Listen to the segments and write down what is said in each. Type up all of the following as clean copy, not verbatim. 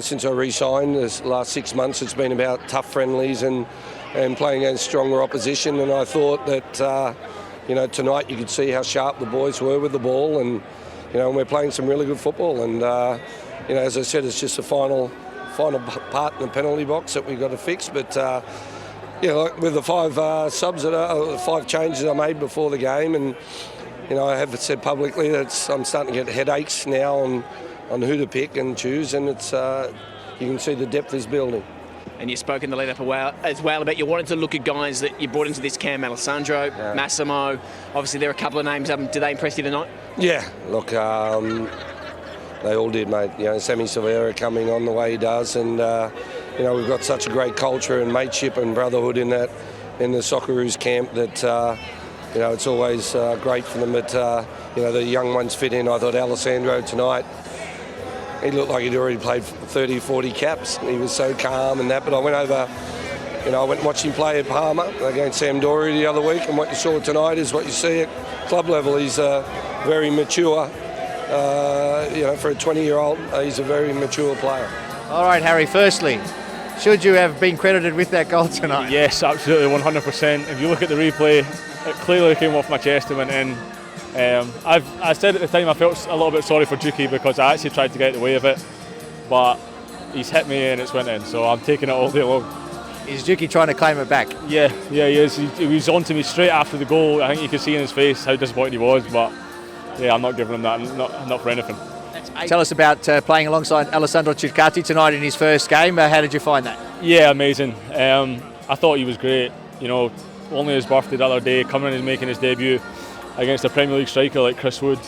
since I re-signed, this last 6 months, it's been about tough friendlies and playing against stronger opposition. And I thought that, tonight you could see how sharp the boys were with the ball, and we're playing some really good football. And as I said, it's just the final part in the penalty box that we've got to fix. But with the 5 subs that 5 changes I made before the game, and I have said publicly that I'm starting to get headaches now on who to pick and choose, and it's you can see the depth is building. And you spoke in the lead-up as well about you wanted to look at guys that you brought into this camp, Alessandro, Massimo. Obviously, there are a couple of names. Did they impress you tonight? Yeah, look, they all did, mate. Sammy Silvera coming on the way he does, and we've got such a great culture and mateship and brotherhood in the Socceroos camp that it's always great for them. But the young ones fit in. I thought Alessandro tonight, he looked like he'd already played 30, 40 caps. He was so calm and that. But I went over, I went and watched him play at Parma against Sampdoria the other week, and what you saw tonight is what you see at club level. He's very mature. For a 20-year-old, he's a very mature player. All right, Harry, firstly, should you have been credited with that goal tonight? Yes, absolutely, 100%. If you look at the replay, it clearly came off my chest and went in. I said at the time I felt a little bit sorry for Dukey because I actually tried to get out of the way of it, but he's hit me and it's went in, so I'm taking it all day long. Is Dukey trying to claim it back? Yeah, he is. He was on to me straight after the goal. I think you could see in his face how disappointed he was, but yeah, I'm not giving him that, not for anything. Tell us about playing alongside Alessandro Circati tonight in his first game. How did you find that? Yeah, amazing. I thought he was great. Only his birthday the other day, coming in and making his debut against a Premier League striker like Chris Wood,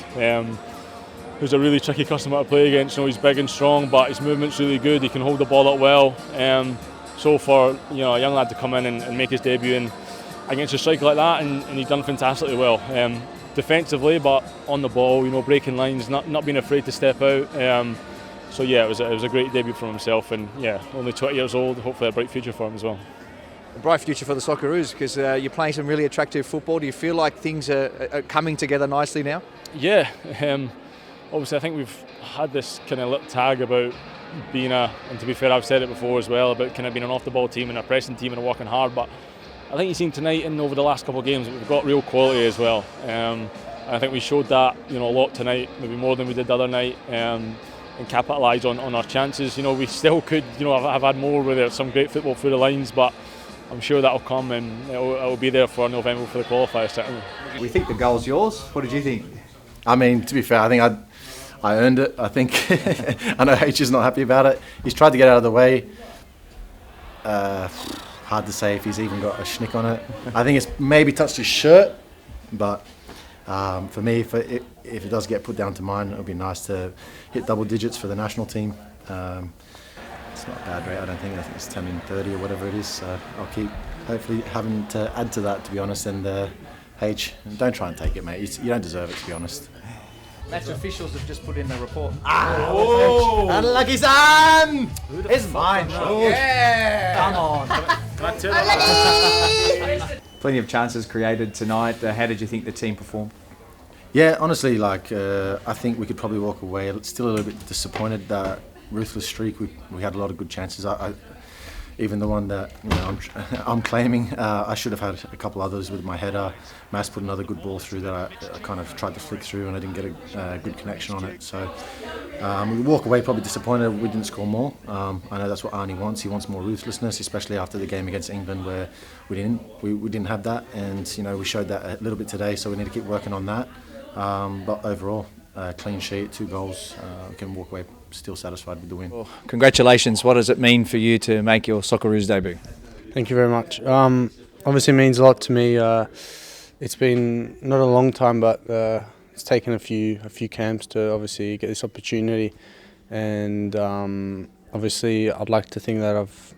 who's a really tricky customer to play against. He's big and strong, but his movement's really good. He can hold the ball up well. So for a young lad to come in and make his debut against a striker like that, and he's done fantastically well. Defensively, but on the ball, breaking lines, not being afraid to step out. So yeah, it was a great debut for himself, and yeah, only 20 years old. Hopefully, a bright future for him as well. A bright future for the Socceroos because you're playing some really attractive football. Do you feel like things are coming together nicely now? Yeah, obviously I think we've had this kind of little tag about being and to be fair, I've said it before as well, about kind of being an off-the-ball team and a pressing team and working hard, but I think you've seen tonight and over the last couple of games we've got real quality as well. I think we showed that a lot tonight, maybe more than we did the other night, and capitalise on our chances. We still could have had more with some great football through the lines, but I'm sure that'll come and it'll be there for November for the qualifiers certainly. We think the goal's yours. What did you think? I mean, to be fair, I think I earned it. I think I know H is not happy about it. He's tried to get out of the way. Hard to say if he's even got a schnick on it. I think it's maybe touched his shirt, but for me, if it does get put down to mine, it would be nice to hit double digits for the national team. It's not a bad rate, I don't think. I think it's 10 and 30 or whatever it is. So I'll keep hopefully having to add to that, to be honest. And H, don't try and take it, mate. You don't deserve it, to be honest. Match officials have just put in the report. Unlucky son! It's mine. Yeah! Come on. Plenty of chances created tonight. How did you think the team performed? Yeah, honestly, I think we could probably walk away still a little bit disappointed that ruthless streak. We had a lot of good chances. Even the one that I'm claiming, I should have had a couple others with my header. Mass put another good ball through that I kind of tried to flick through and I didn't get a good connection on it. So we walk away probably disappointed we didn't score more. I know that's what Arnie wants. He wants more ruthlessness, especially after the game against England where we didn't have that, and we showed that a little bit today. So we need to keep working on that. But overall, clean sheet, 2 goals, we can walk away still satisfied with the win. Well, congratulations. What does it mean for you to make your Socceroos debut? Thank you very much. Obviously it means a lot to me. It's been not a long time, but it's taken a few camps to obviously get this opportunity, and obviously I'd like to think that I've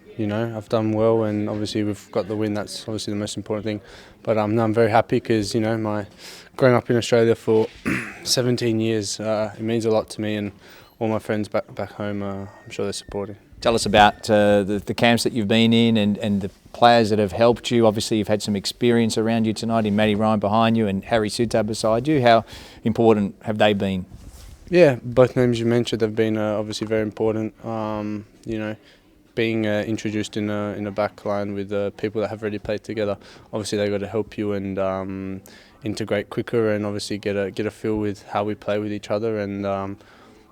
done well, and obviously we've got the win. That's obviously the most important thing. But I'm very happy because growing up in Australia for 17 years, it means a lot to me, and all my friends back home, I'm sure they're supporting. Tell us about the camps that you've been in and the players that have helped you. Obviously, you've had some experience around you tonight in Matty Ryan behind you and Harry Sutab beside you. How important have they been? Yeah, both names you mentioned have been obviously very important. Being introduced in a back line with people that have already played together, obviously they got to help you and integrate quicker and obviously get a feel with how we play with each other. And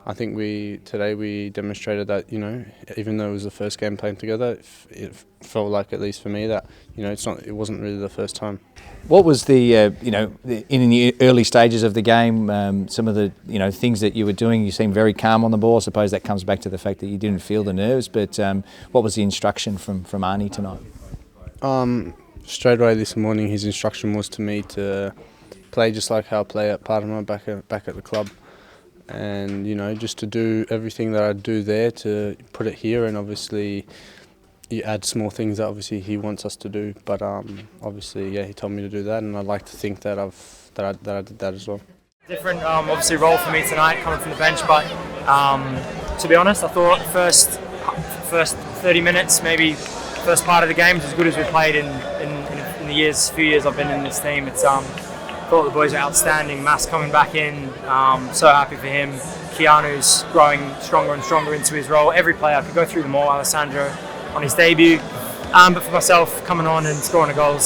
I think today we demonstrated that, even though it was the first game playing together, it felt like, at least for me, that it wasn't really the first time. What was the in the early stages of the game, some of the things that you were doing? You seemed very calm on the ball. I suppose that comes back to the fact that you didn't feel the nerves. But what was the instruction from Arnie tonight? Straight away this morning, his instruction was to me to play just like how I play at Parma back at the club, and just to do everything that I do there to put it here, and obviously you add small things that obviously he wants us to do. But obviously, yeah, he told me to do that, and I'd like to think that I did that as well. Different, obviously, role for me tonight, coming from the bench. But to be honest, I thought first 30 minutes, maybe first part of the game, was as good as we played in the few years I've been in this team. It's thought the boys are outstanding. Mass coming back in, so happy for him. Keanu's growing stronger and stronger into his role. Every player, I could go through them all. Alessandro on his debut, but for myself, coming on and scoring a goal is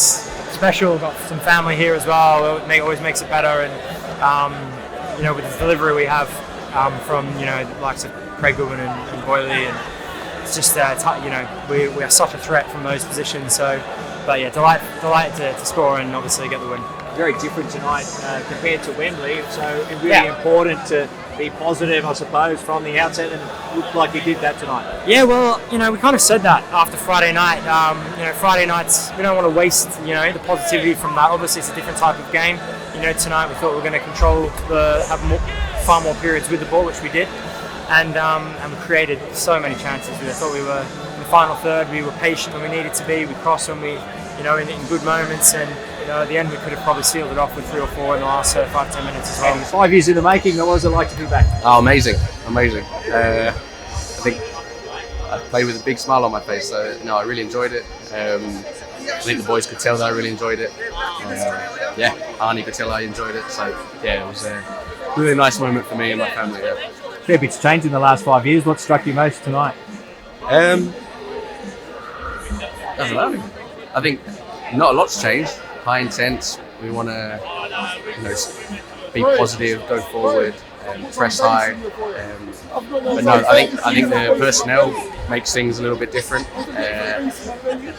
special. Got some family here as well. It always makes it better. And with the delivery we have from the likes of Craig Goodwin and Boyley, and it's just we are such a threat from those positions. So, but yeah, delight to score and obviously get the win. Very different tonight compared to Wembley, so it's really important to be positive, I suppose, from the outset, and it looked like you did that tonight. Yeah, well, we kind of said that after Friday night. Friday nights, we don't want to waste, the positivity from that. Obviously, it's a different type of game. Tonight we thought we were going to control far more periods with the ball, which we did, and we created so many chances. I thought we were in the final third. We were patient when we needed to be. We crossed when we, in good moments, and at the end we could have probably sealed it off with 3 or 4 in the last 5-10 minutes as well. And 5 years in the making, what was it like to be back? Oh, amazing. I think I played with a big smile on my face, so I really enjoyed it. I think the boys could tell that I really enjoyed it. Arnie could tell I enjoyed it. So yeah, it was a really nice moment for me and my family. Yeah. Fair bit's changed in the last 5 years. What struck you most tonight? I don't know. I think not a lot's changed. High intense. We want to, be positive, go forward, press high. But no, I think the personnel makes things a little bit different. I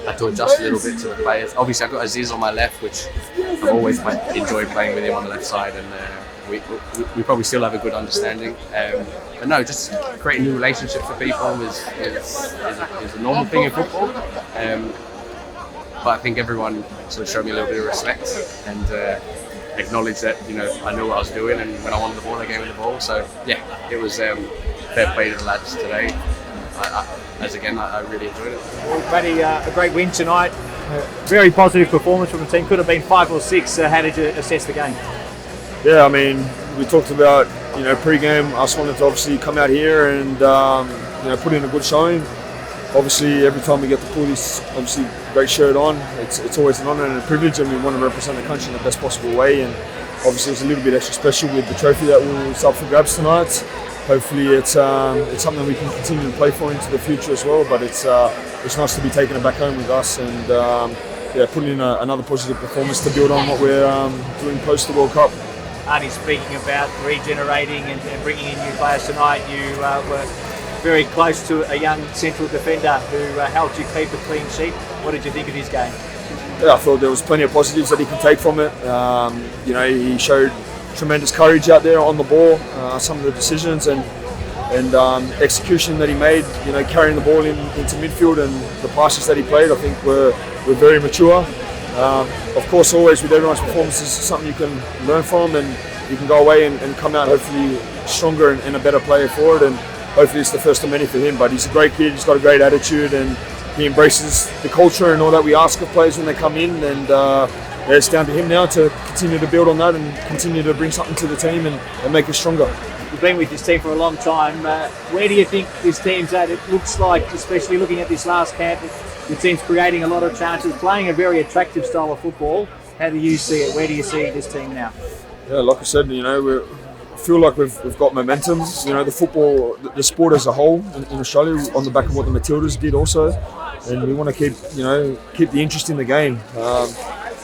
had to adjust a little bit to the players. Obviously, I've got Aziz on my left, which I've always enjoyed playing with him on the left side, and we probably still have a good understanding. But no, just creating new relationships with people is a normal thing in football. But I think everyone sort of showed me a little bit of respect and acknowledged that I knew what I was doing, and when I wanted the ball, they gave me the ball. So yeah, it was fair play to the lads today. I really enjoyed it. Well, Matty, a great win tonight. Very positive performance from the team. Could have been 5 or 6. How did you assess the game? Yeah, I mean, we talked about pre-game. Us wanted to obviously come out here and put in a good showing. Obviously, every time we get to pull this obviously great shirt on, it's always an honour and a privilege, and we want to represent the country in the best possible way. And obviously, it's a little bit extra special with the trophy that was up for grabs tonight. Hopefully, it's something we can continue to play for into the future as well. But it's nice to be taking it back home with us and putting in another positive performance to build on what we're doing post the World Cup. Arnie, speaking about regenerating and bringing in new players tonight, you were very close to a young central defender who helped you keep a clean sheet. What did you think of his game? Yeah, I thought there was plenty of positives that he could take from it. He showed tremendous courage out there on the ball. Some of the decisions and execution that he made, carrying the ball into midfield, and the passes that he played, I think were very mature. Of course, always with everyone's performances, something you can learn from, and you can go away and come out hopefully stronger and a better player for it. And hopefully it's the first of many for him. But he's a great kid, he's got a great attitude, and he embraces the culture and all that we ask of players when they come in. And it's down to him now to continue to build on that and continue to bring something to the team and make us stronger. You've been with this team for a long time. Where do you think this team's at? It looks like, especially looking at this last camp, the team's creating a lot of chances, playing a very attractive style of football. How do you see it? Where do you see this team now? Yeah, like I said, feel like we've got momentum. You know, the football, the sport as a whole in Australia, on the back of what the Matildas did also, and we want to keep the interest in the game.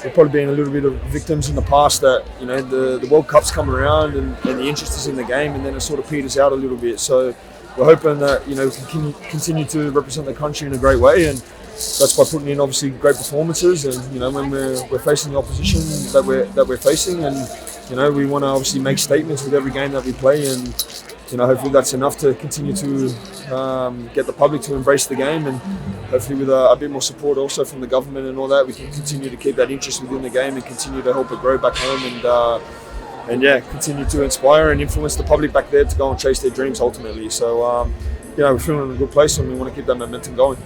We've probably been a little bit of victims in the past that, you know, the World Cup's come around and the interest is in the game, and then it sort of peters out a little bit. So we're hoping that, you know, we can continue to represent the country in a great way, and that's by putting in obviously great performances. And, you know, when we're facing the opposition that we're facing, and, you know, we want to obviously make statements with every game that we play, and, you know, hopefully that's enough to continue to get the public to embrace the game, and hopefully with a bit more support also from the government and all that, we can continue to keep that interest within the game and continue to help it grow back home, and yeah, continue to inspire and influence the public back there to go and chase their dreams ultimately. So, you know, we're feeling in a good place, and we want to keep that momentum going.